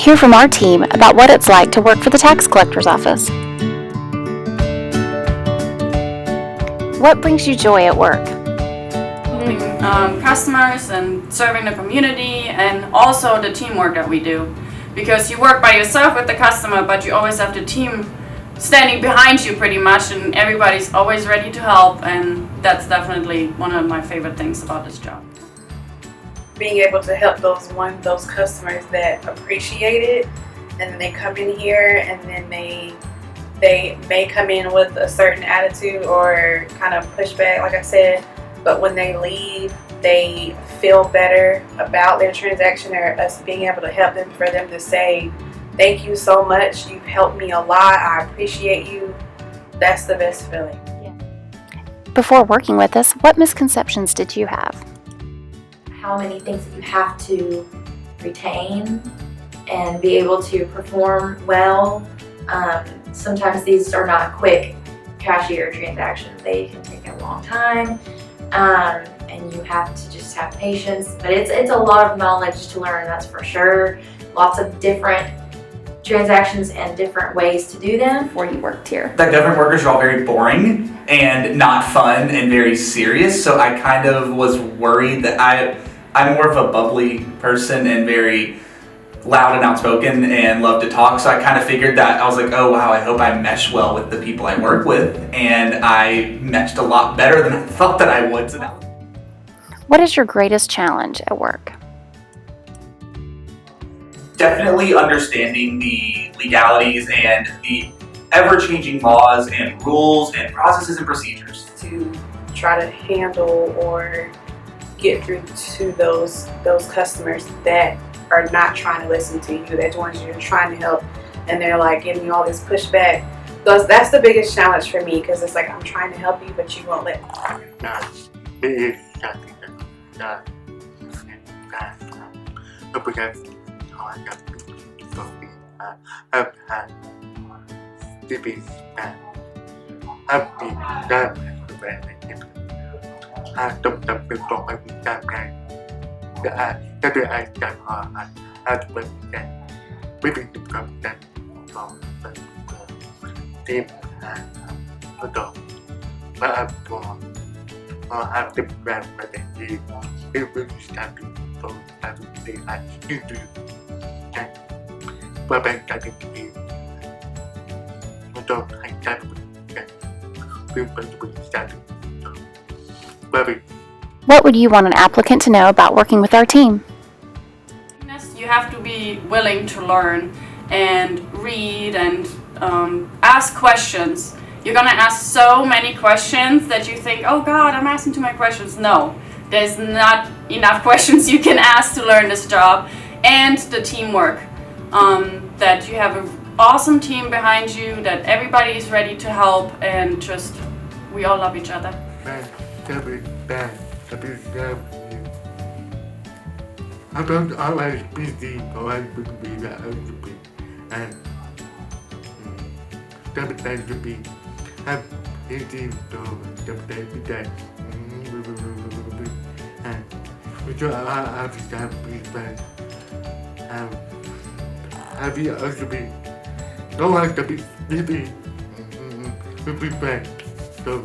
hear from our team about what it's like to work for the tax collector's office. What brings you joy at work? Helping customers and serving the community, and also the teamwork that we do. Because you work by yourself with the customer, but you always have the team standing behind you pretty much, and everybody's always ready to help, and that's definitely one of my favorite things about this job. Being able to help those customers that appreciate it, and then they come in here and then they may come in with a certain attitude or kind of pushback, like I said, but when they leave, they feel better about their transaction, or us being able to help them, for them to say, thank you so much, you've helped me a lot, I appreciate you. That's the best feeling. Before working with us, what misconceptions did you have? How many things that you have to retain and be able to perform well. Sometimes these are not quick cashier transactions. They can take a long time, and you have to just have patience. But it's a lot of knowledge to learn, that's for sure. Lots of different transactions and different ways to do them. Before you worked here, The government workers are all very boring and not fun and very serious, so I kind of was worried that I'm more of a bubbly person and very loud and outspoken and love to talk, so I kind of figured that, I was like, oh wow, I hope I mesh well with the people I work with, and I meshed a lot better than I thought that I would. So that... What is your greatest challenge at work? Definitely understanding the legalities and the ever-changing laws and rules and processes and procedures. To try to handle or get through to those customers that are not trying to listen to you, that ones you're trying to help, and they're like giving you all this pushback. That's the biggest challenge for me, because it's like, I'm trying to help you, but you won't let me. What would you want an applicant to know about working with our team? You have to be willing to learn and read and ask questions. You're gonna ask so many questions that you think, oh God, I'm asking too many questions. No, there's not enough questions you can ask to learn this job. And the teamwork, that you have an awesome team behind you, that everybody is ready to help, and just, we all love each other. I don't always busy, or I would be that open, and to be have easy to every day. And which I have to have friends. Have you also been don't like to be busy with be friends. So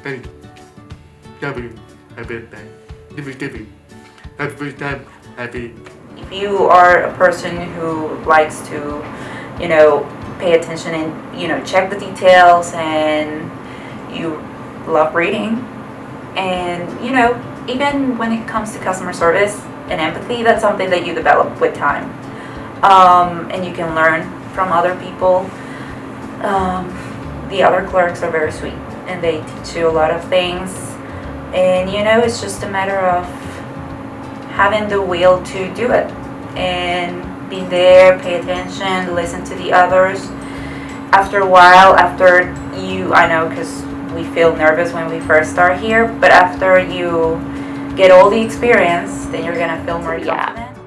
thank you. Have a day. Have a good time. Happy. If you are a person who likes to, pay attention and, check the details, and you love reading, and, even when it comes to customer service and empathy, that's something that you develop with time. And you can learn from other people. The other clerks are very sweet, and they teach you a lot of things, and, it's just a matter of having the will to do it and being there, pay attention, listen to the others. After a while, I know, because we feel nervous when we first start here, but after you get all the experience, then you're gonna feel more confident.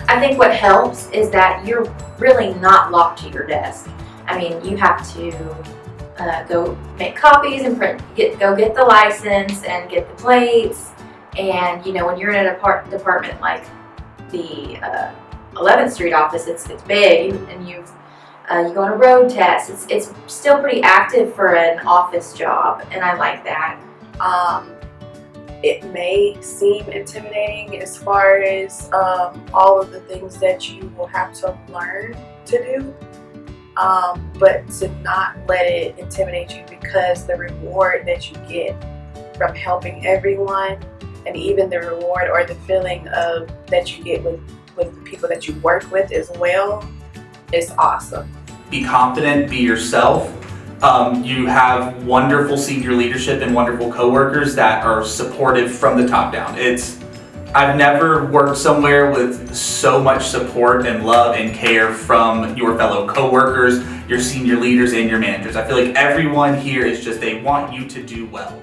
I think what helps is that you're really not locked to your desk. I mean, you have to go make copies and go get the license and get the plates. And when you're in a department like the 11th Street office, it's big, and you go on a road test. It's still pretty active for an office job, and I like that. It may seem intimidating as far as all of the things that you will have to learn to do, but to not let it intimidate you, because the reward that you get from helping everyone, and even the reward or the feeling of that you get with the people that you work with as well, is awesome. Be confident, be yourself. You have wonderful senior leadership and wonderful coworkers that are supportive from the top down. I've never worked somewhere with so much support and love and care from your fellow coworkers, your senior leaders, and your managers. I feel like everyone here is just, they want you to do well.